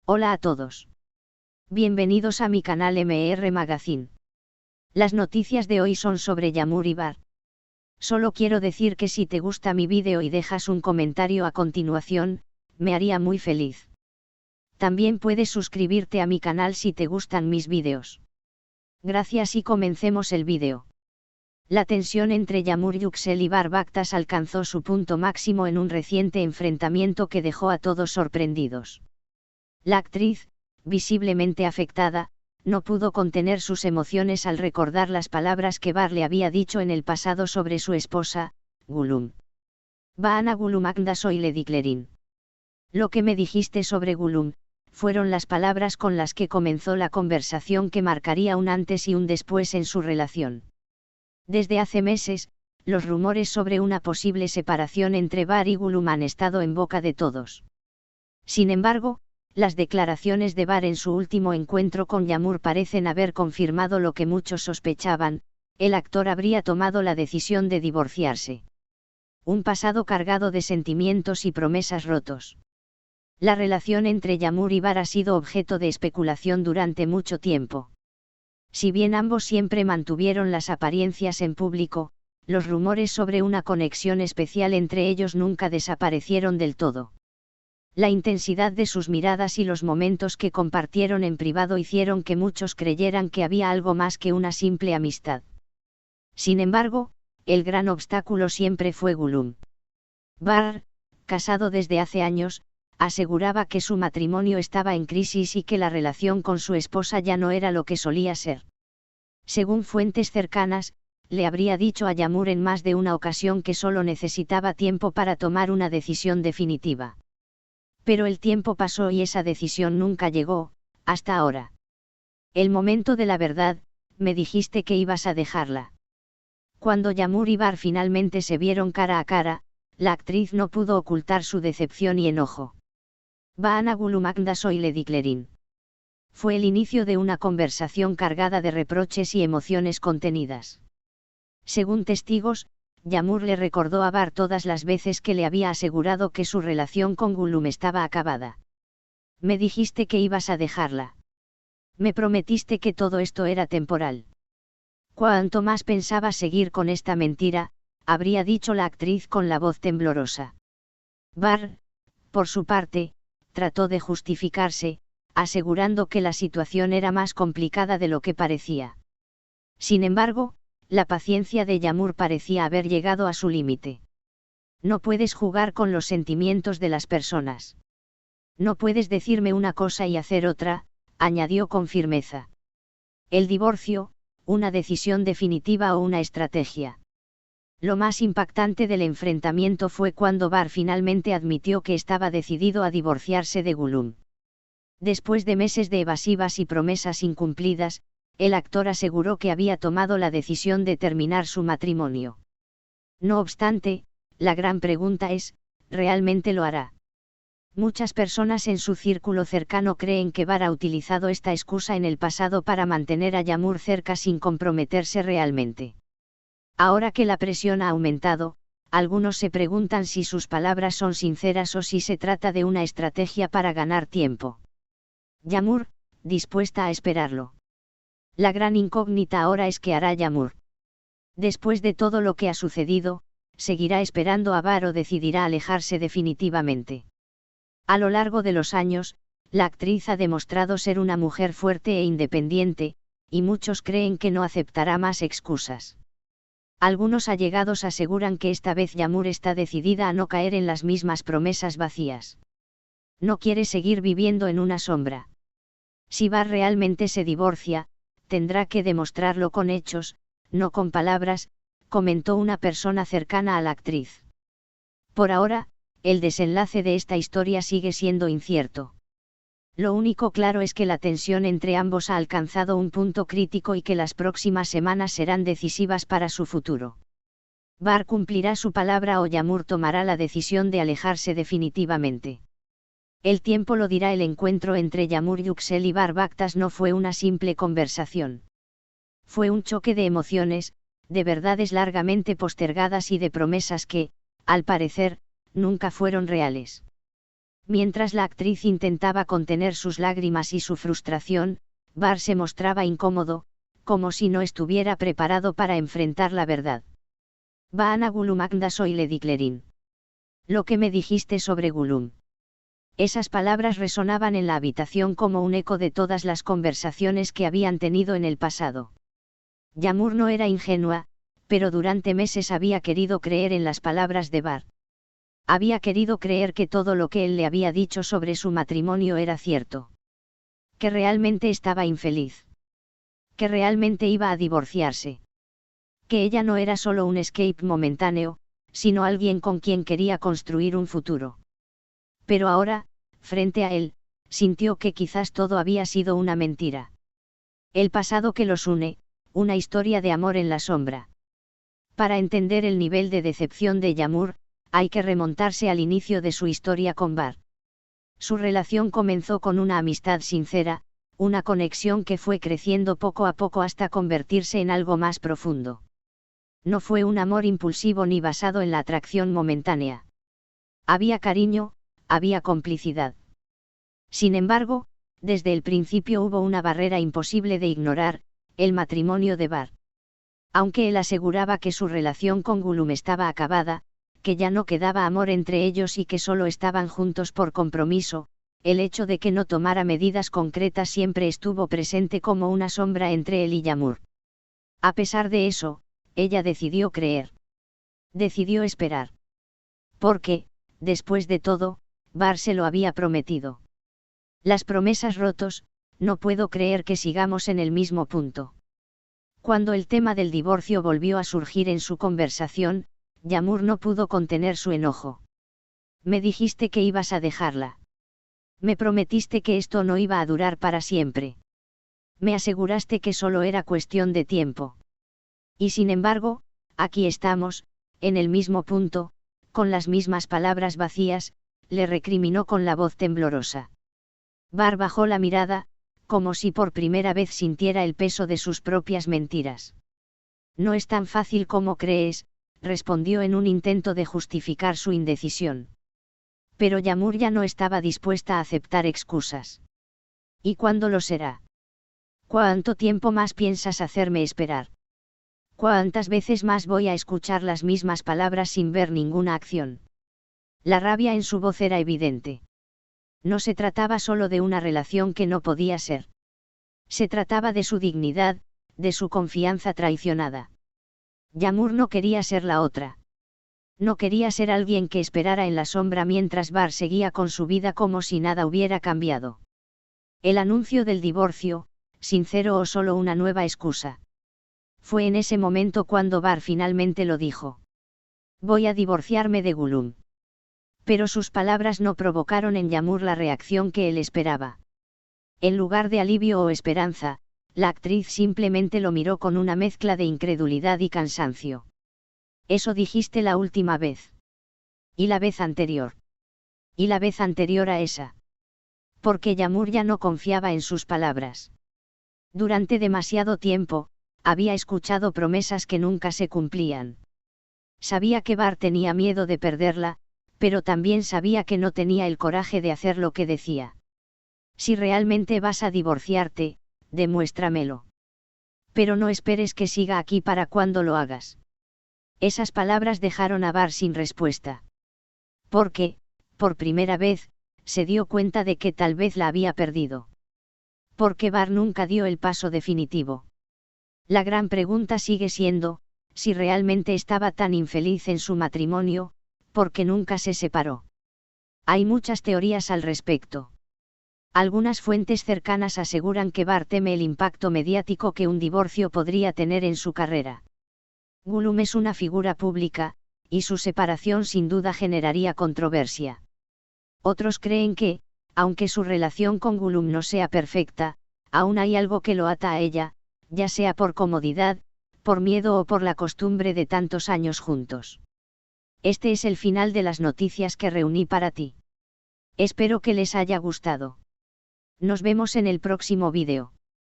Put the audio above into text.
Hola a todos. Bienvenidos a mi canal MR Magazine. Las noticias de hoy son sobre Yamur y Bar. Solo quiero decir que si te gusta mi vídeo y dejas un comentario a continuación, me haría muy feliz. También puedes suscribirte a mi canal si te gustan mis vídeos. Gracias y comencemos el vídeo. La tensión entre Yamur Yüksel y Bar Baktas alcanzó su punto máximo en un reciente enfrentamiento que dejó a todos sorprendidos. La actriz, visiblemente afectada, no pudo contener sus emociones al recordar las palabras que Bar le había dicho en el pasado sobre su esposa, Gülüm. Bana Gülüm Akda soyle diklerin. Lo que me dijiste sobre Gülüm, fueron las palabras con las que comenzó la conversación que marcaría un antes y un después en su relación. Desde hace meses, los rumores sobre una posible separación entre Bar y Gülüm han estado en boca de todos. Sin embargo, las declaraciones de Bar en su último encuentro con Yamur parecen haber confirmado lo que muchos sospechaban: el actor habría tomado la decisión de divorciarse. Un pasado cargado de sentimientos y promesas rotos. La relación entre Yamur y Bar ha sido objeto de especulación durante mucho tiempo. Si bien ambos siempre mantuvieron las apariencias en público, los rumores sobre una conexión especial entre ellos nunca desaparecieron del todo. La intensidad de sus miradas y los momentos que compartieron en privado hicieron que muchos creyeran que había algo más que una simple amistad. Sin embargo, el gran obstáculo siempre fue Gülüm. Bar, casado desde hace años, aseguraba que su matrimonio estaba en crisis y que la relación con su esposa ya no era lo que solía ser. Según fuentes cercanas, le habría dicho a Yamur en más de una ocasión que solo necesitaba tiempo para tomar una decisión definitiva. Pero el tiempo pasó y esa decisión nunca llegó, hasta ahora. El momento de la verdad, me dijiste que ibas a dejarla. Cuando Yamur y Bar finalmente se vieron cara a cara, la actriz no pudo ocultar su decepción y enojo. Bana Gülüm Akda soyle diklerin. Fue el inicio de una conversación cargada de reproches y emociones contenidas. Según testigos, Yamur le recordó a Bar todas las veces que le había asegurado que su relación con Gülüm estaba acabada. Me dijiste que ibas a dejarla. Me prometiste que todo esto era temporal. Cuanto más pensaba seguir con esta mentira, habría dicho la actriz con la voz temblorosa. Bar, por su parte, trató de justificarse, asegurando que la situación era más complicada de lo que parecía. Sin embargo, la paciencia de Yamur parecía haber llegado a su límite. No puedes jugar con los sentimientos de las personas. No puedes decirme una cosa y hacer otra, añadió con firmeza. El divorcio, una decisión definitiva o una estrategia. Lo más impactante del enfrentamiento fue cuando Bar finalmente admitió que estaba decidido a divorciarse de Gülüm. Después de meses de evasivas y promesas incumplidas, el actor aseguró que había tomado la decisión de terminar su matrimonio. No obstante, la gran pregunta es, ¿realmente lo hará? Muchas personas en su círculo cercano creen que Bar ha utilizado esta excusa en el pasado para mantener a Yamur cerca sin comprometerse realmente. Ahora que la presión ha aumentado, algunos se preguntan si sus palabras son sinceras o si se trata de una estrategia para ganar tiempo. Yamur, dispuesta a esperarlo. La gran incógnita ahora es qué hará Yamur. Después de todo lo que ha sucedido, ¿seguirá esperando a Bar o decidirá alejarse definitivamente? A lo largo de los años, la actriz ha demostrado ser una mujer fuerte e independiente, y muchos creen que no aceptará más excusas. Algunos allegados aseguran que esta vez Yamur está decidida a no caer en las mismas promesas vacías. No quiere seguir viviendo en una sombra. Si Bar realmente se divorcia, tendrá que demostrarlo con hechos, no con palabras, comentó una persona cercana a la actriz. Por ahora, el desenlace de esta historia sigue siendo incierto. Lo único claro es que la tensión entre ambos ha alcanzado un punto crítico y que las próximas semanas serán decisivas para su futuro. Bar cumplirá su palabra o Yamur tomará la decisión de alejarse definitivamente. El tiempo lo dirá. El encuentro entre Yamur Yüksel y Bar Baktas no fue una simple conversación. Fue un choque de emociones, de verdades largamente postergadas y de promesas que, al parecer, nunca fueron reales. Mientras la actriz intentaba contener sus lágrimas y su frustración, Bar se mostraba incómodo, como si no estuviera preparado para enfrentar la verdad. Vaana Gulumagda soy Lady Clerin. Lo que me dijiste sobre Gulum. Esas palabras resonaban en la habitación como un eco de todas las conversaciones que habían tenido en el pasado. Yamur no era ingenua, pero durante meses había querido creer en las palabras de Bar. Había querido creer que todo lo que él le había dicho sobre su matrimonio era cierto. Que realmente estaba infeliz. Que realmente iba a divorciarse. Que ella no era solo un escape momentáneo, sino alguien con quien quería construir un futuro. Pero ahora, frente a él, sintió que quizás todo había sido una mentira. El pasado que los une, una historia de amor en la sombra. Para entender el nivel de decepción de Yamur, hay que remontarse al inicio de su historia con Bar. Su relación comenzó con una amistad sincera, una conexión que fue creciendo poco a poco hasta convertirse en algo más profundo. No fue un amor impulsivo ni basado en la atracción momentánea. Había cariño, había complicidad. Sin embargo, desde el principio hubo una barrera imposible de ignorar, el matrimonio de Bar. Aunque él aseguraba que su relación con Gulum estaba acabada, que ya no quedaba amor entre ellos y que solo estaban juntos por compromiso, el hecho de que no tomara medidas concretas siempre estuvo presente como una sombra entre él y Yamur. A pesar de eso, ella decidió creer. Decidió esperar. Porque, después de todo, Bar se lo había prometido. Las promesas rotos, no puedo creer que sigamos en el mismo punto. Cuando el tema del divorcio volvió a surgir en su conversación, Yamur no pudo contener su enojo. Me dijiste que ibas a dejarla. Me prometiste que esto no iba a durar para siempre. Me aseguraste que solo era cuestión de tiempo. Y sin embargo, aquí estamos, en el mismo punto, con las mismas palabras vacías, le recriminó con la voz temblorosa. Bar bajó la mirada, como si por primera vez sintiera el peso de sus propias mentiras. No es tan fácil como crees, respondió en un intento de justificar su indecisión. Pero Yamur ya no estaba dispuesta a aceptar excusas. ¿Y cuándo lo será? ¿Cuánto tiempo más piensas hacerme esperar? ¿Cuántas veces más voy a escuchar las mismas palabras sin ver ninguna acción? La rabia en su voz era evidente. No se trataba solo de una relación que no podía ser. Se trataba de su dignidad, de su confianza traicionada. Yamur no quería ser la otra. No quería ser alguien que esperara en la sombra mientras Bar seguía con su vida como si nada hubiera cambiado. El anuncio del divorcio, sincero o solo una nueva excusa. Fue en ese momento cuando Bar finalmente lo dijo. Voy a divorciarme de Gulum. Pero sus palabras no provocaron en Yamur la reacción que él esperaba. En lugar de alivio o esperanza, la actriz simplemente lo miró con una mezcla de incredulidad y cansancio. Eso dijiste la última vez. ¿Y la vez anterior? ¿Y la vez anterior a esa? Porque Yamur ya no confiaba en sus palabras. Durante demasiado tiempo, había escuchado promesas que nunca se cumplían. Sabía que Bar tenía miedo de perderla, pero también sabía que no tenía el coraje de hacer lo que decía. Si realmente vas a divorciarte, demuéstramelo. Pero no esperes que siga aquí para cuando lo hagas. Esas palabras dejaron a Bar sin respuesta. Porque, por primera vez, se dio cuenta de que tal vez la había perdido. Porque Bar nunca dio el paso definitivo. La gran pregunta sigue siendo, si realmente estaba tan infeliz en su matrimonio, porque nunca se separó. Hay muchas teorías al respecto. Algunas fuentes cercanas aseguran que Bar teme el impacto mediático que un divorcio podría tener en su carrera. Gulum es una figura pública, y su separación sin duda generaría controversia. Otros creen que, aunque su relación con Gulum no sea perfecta, aún hay algo que lo ata a ella, ya sea por comodidad, por miedo o por la costumbre de tantos años juntos. Este es el final de las noticias que reuní para ti. Espero que les haya gustado. Nos vemos en el próximo vídeo.